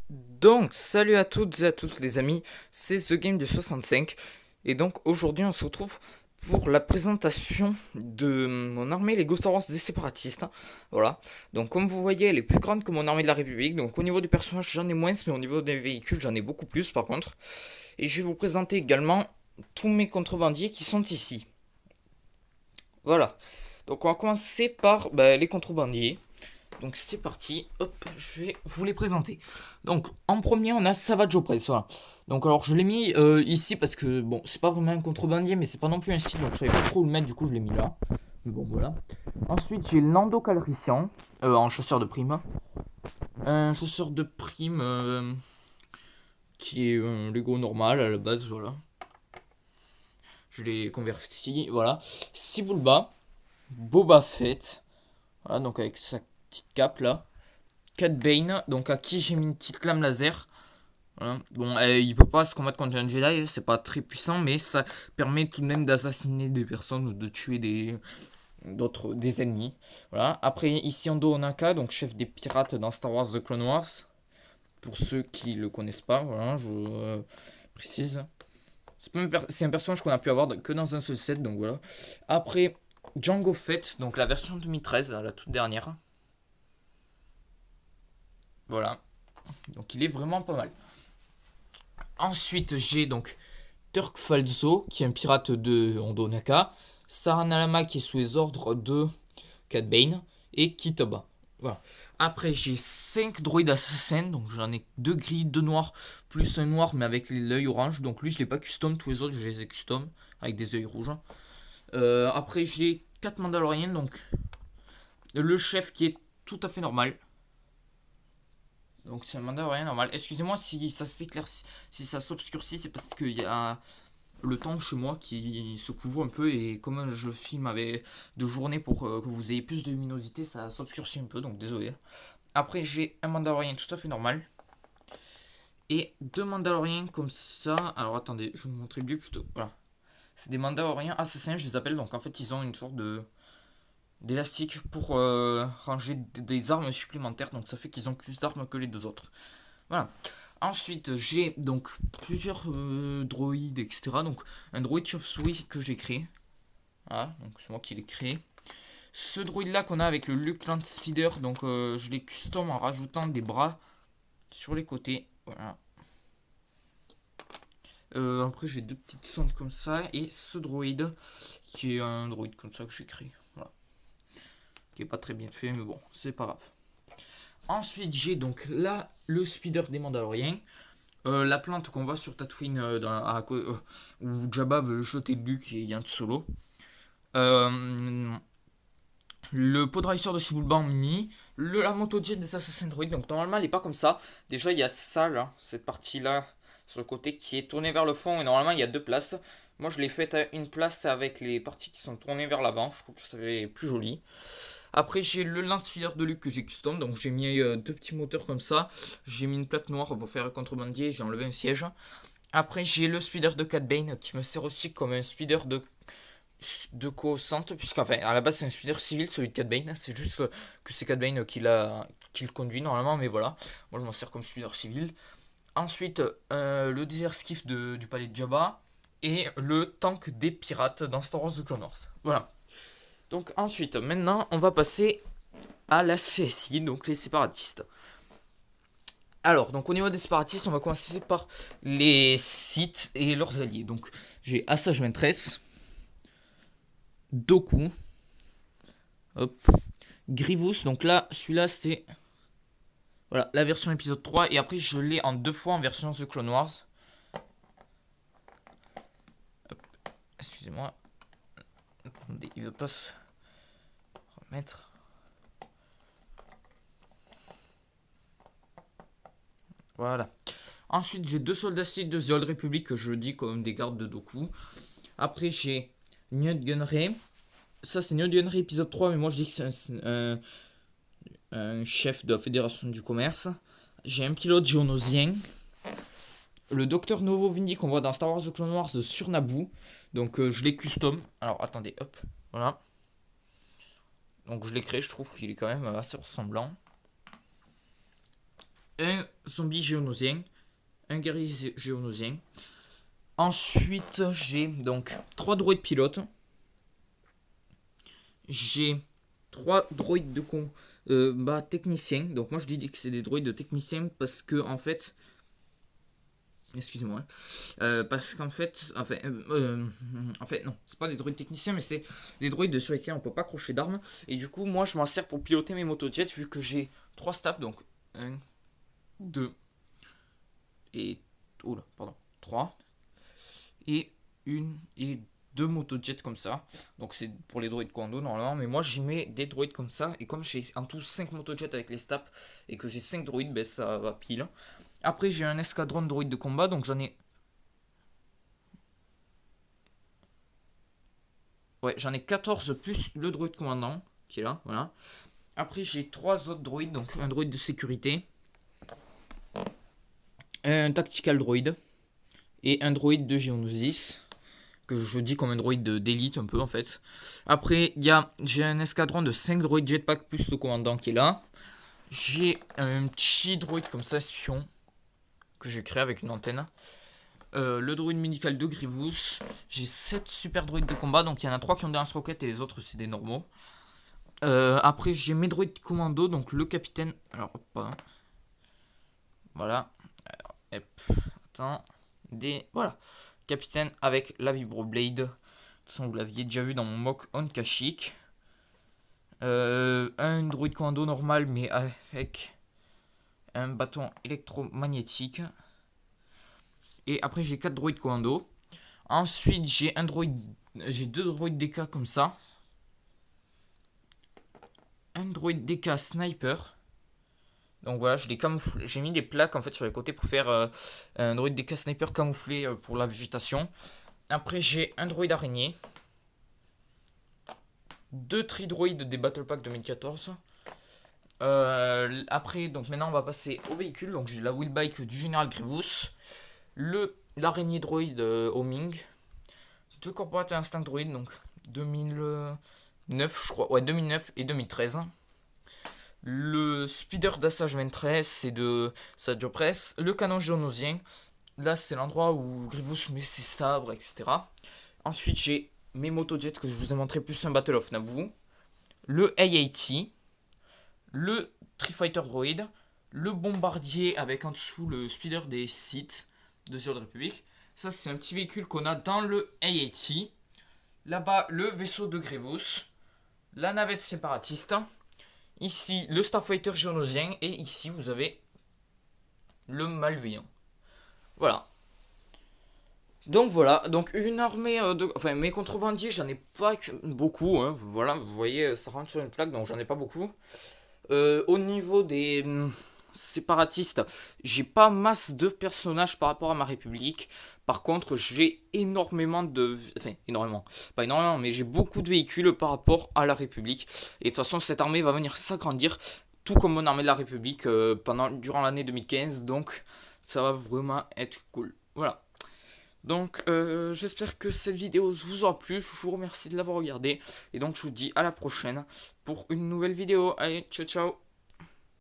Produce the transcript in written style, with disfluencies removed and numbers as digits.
Donc, salut à toutes et à tous les amis, c'est The Game du 65. Et donc, aujourd'hui, on se retrouve pour la présentation de mon armée Lego Star Wars des séparatistes. Voilà. Donc, comme vous voyez, elle est plus grande que mon armée de la République. Donc, au niveau des personnages, j'en ai moins, mais au niveau des véhicules, j'en ai beaucoup plus par contre. Et je vais vous présenter également tous mes contrebandiers qui sont ici. Voilà. Donc, on va commencer par les contrebandiers. Donc c'est parti, hop, je vais vous les présenter. Donc en premier on a Savage Opress, voilà. Donc alors je l'ai mis ici parce que bon c'est pas vraiment un contrebandier mais c'est pas non plus un style donc je savais pas trop où le mettre du coup je l'ai mis là. Mais bon voilà. Ensuite j'ai Lando Calrissian en chasseur de prime. Un chasseur de prime qui est un Lego normal à la base, voilà. Je l'ai converti, voilà. Sibulba, Boba Fett, voilà donc avec sa petite cape là. Cat Bane, donc à qui j'ai mis une petite lame laser. Voilà. Bon, il peut pas se combattre contre un Jedi, c'est pas très puissant, mais ça permet tout de même d'assassiner des personnes ou de tuer des ennemis. Voilà. Après, ici Ando Onaka, donc chef des pirates dans Star Wars The Clone Wars. Pour ceux qui le connaissent pas, voilà, je précise. C'est un personnage qu'on a pu avoir que dans un seul set, donc voilà. Après, Jango Fett, donc la version 2013, la toute dernière. Voilà. Donc il est vraiment pas mal. Ensuite, j'ai donc Turk Falzo, qui est un pirate de Hondonaka, Saranalama, qui est sous les ordres de Cad Bane, et Kitaba. Voilà. Après, j'ai 5 droïdes assassins, donc j'en ai 2 gris, 2 noirs, plus un noir, mais avec l'œil orange. Donc lui, je l'ai pas custom, tous les autres, je les ai custom, avec des œils rouges. Après, j'ai 4 Mandaloriens, donc le chef qui est tout à fait normal. Donc c'est un Mandalorien normal. Excusez-moi si ça s'éclaircit, si ça s'obscurcit, c'est parce qu'il y a le temps chez moi qui se couvre un peu et comme je filme avec de journée pour que vous ayez plus de luminosité, ça s'obscurcit un peu, donc désolé. Après j'ai un Mandalorien tout à fait normal et deux Mandaloriens comme ça. Alors attendez, je vais vous montrer mieux plutôt. Voilà, c'est des Mandaloriens assassins, je les appelle. Donc en fait ils ont une sorte de d'élastique pour ranger des armes supplémentaires, donc ça fait qu'ils ont plus d'armes que les deux autres. Voilà. Ensuite, j'ai donc plusieurs droïdes, etc. Donc, un droïde chauve-souris que j'ai créé. Voilà, donc c'est moi qui l'ai créé. Ce droïde là qu'on a avec le Luke Land Speeder, donc je l'ai custom en rajoutant des bras sur les côtés. Voilà. Après, j'ai deux petites sondes comme ça. Et ce droïde, qui est un droïde comme ça que j'ai créé. Voilà. Qui est pas très bien fait, mais bon, c'est pas grave. Ensuite, j'ai donc là le speeder des Mandaloriens. La plante qu'on voit sur Tatooine où Jabba veut jeter Luke et Yann Solo. Euh, le Podracer de Sibulban mini. La moto jet des Assassin's Droid. Donc normalement elle est pas comme ça. Déjà il y a ça là, cette partie là sur le côté qui est tournée vers le fond et normalement il y a deux places. Moi je l'ai faite à une place avec les parties qui sont tournées vers l'avant. Je trouve que ça fait plus joli. Après, j'ai le lance-filler de Luke que j'ai custom. Donc, j'ai mis deux petits moteurs comme ça. J'ai mis une plaque noire pour faire contrebandier. J'ai enlevé un siège. Après, j'ai le speeder de Cat Bane qui me sert aussi comme un speeder de co-centre. Puisqu'en fait, à la base, c'est un speeder civil, celui de Cat Bane. C'est juste que c'est Cat Bane qui le conduit normalement. Mais voilà, moi je m'en sers comme speeder civil. Ensuite, le desert skiff du palais de Jabba. Et le tank des pirates dans Star Wars The Clone Wars. Voilà. Donc ensuite, maintenant, on va passer à la CSI, donc les séparatistes. Alors, donc au niveau des séparatistes, on va commencer par les sites et leurs alliés. Donc, j'ai Assage Ventress, Doku, hop, Grievous. Donc là, celui-là, c'est voilà, la version épisode 3. Et après, je l'ai en deux fois en version The Clone Wars. Hop, excusez-moi. Attendez, il veut pas se remettre. Voilà. Ensuite, j'ai deux soldats sites de The Old Republic que je dis comme des gardes de Doku. Après, j'ai Newt Gunray. Ça, c'est Newt Gunray épisode 3, mais moi je dis que c'est un chef de la Fédération du Commerce. J'ai un pilote géonosien. Le docteur Novo Vindi qu'on voit dans Star Wars The Clone Wars sur Naboo. Donc je l'ai custom. Alors attendez, hop, voilà. Donc je l'ai créé, je trouve qu'il est quand même assez ressemblant. Et zombie géonosien, un guerrier géonosien. Ensuite, j'ai donc 3 droïdes pilotes. J'ai 3 droïdes de combat techniciens. Donc moi je dis que c'est des droïdes de techniciens parce que en fait... Excusez-moi. Parce qu'en fait... en fait non, c'est pas des droïdes techniciens mais c'est des droïdes sur lesquels on peut pas accrocher d'armes. Et du coup moi je m'en sers pour piloter mes motojets vu que j'ai 3 stabs. Donc 1, 2 et... Oula, pardon. 3 et une et deux motojets comme ça. Donc c'est pour les droïdes commando normalement. Mais moi j'y mets des droïdes comme ça. Et comme j'ai en tout 5 motojets avec les stats et que j'ai 5 droïdes, ben ça va pile. Après j'ai un escadron de droïdes de combat. Donc j'en ai... Ouais, j'en ai 14 plus le droïde commandant qui est là. Voilà. Après j'ai 3 autres droïdes. Donc un droïde de sécurité. Un tactical droïde. Et un droïde de Geonosis. Que je dis comme un droïde d'élite un peu en fait. Après, j'ai un escadron de 5 droïdes jetpack plus le commandant qui est là. J'ai un petit droïde comme ça, espion, que j'ai créé avec une antenne. Le droïde médical de Grievous. J'ai 7 super droïdes de combat, donc il y en a 3 qui ont des lance-roquettes et les autres c'est des normaux. Après, j'ai mes droïdes commando, donc le capitaine. Alors, hop, pardon. Voilà. Alors, hop, attends. Voilà. Capitaine avec la Vibroblade. De toute façon, vous l'aviez déjà vu dans mon mock on Kashyyyk. Un droïde commando normal, mais avec un bâton électromagnétique. Et après, j'ai 4 droïdes commando. Ensuite, j'ai 2 droïdes DK comme ça. Un droïde DK sniper. Donc voilà, j'ai mis des plaques en fait sur les côtés pour faire un droïde DK sniper camouflé pour la végétation. Après j'ai un droïde araignée. 2 tridroïdes des Battle Pack 2014. Après, donc maintenant on va passer au véhicule. Donc j'ai la wheelbike du Général Grievous. L'araignée droïde Homing. 2 corporate instinct droïdes, donc 2009 je crois. Ouais, 2009 et 2013. Le speeder d'Assage 13, c'est de Sadio Press. Le canon géonosien, là c'est l'endroit où Grievous met ses sabres, etc. Ensuite j'ai mes motojets que je vous ai montré, plus un Battle of Naboo. Le A80, le Tri-Fighter Droid, le bombardier avec en dessous le speeder des Sith de Zero Republic. Ça c'est un petit véhicule qu'on a dans le A80. Là-bas le vaisseau de Grievous, la navette séparatiste. Ici, le Starfighter géonosien. Et ici, vous avez le malveillant. Voilà. Donc voilà. Donc une armée de... Enfin, mes contrebandiers, j'en ai pas beaucoup. Hein. Voilà, vous voyez, ça rentre sur une plaque. Donc j'en ai pas beaucoup. Au niveau des séparatistes, j'ai pas masse de personnages par rapport à ma république. Par contre, j'ai énormément de... Enfin, énormément. Pas énormément, mais j'ai beaucoup de véhicules par rapport à la République. Et de toute façon, cette armée va venir s'agrandir, tout comme mon armée de la République, durant l'année 2015. Donc, ça va vraiment être cool. Voilà. Donc, j'espère que cette vidéo vous aura plu. Je vous remercie de l'avoir regardé. Et donc, je vous dis à la prochaine pour une nouvelle vidéo. Allez, ciao, ciao.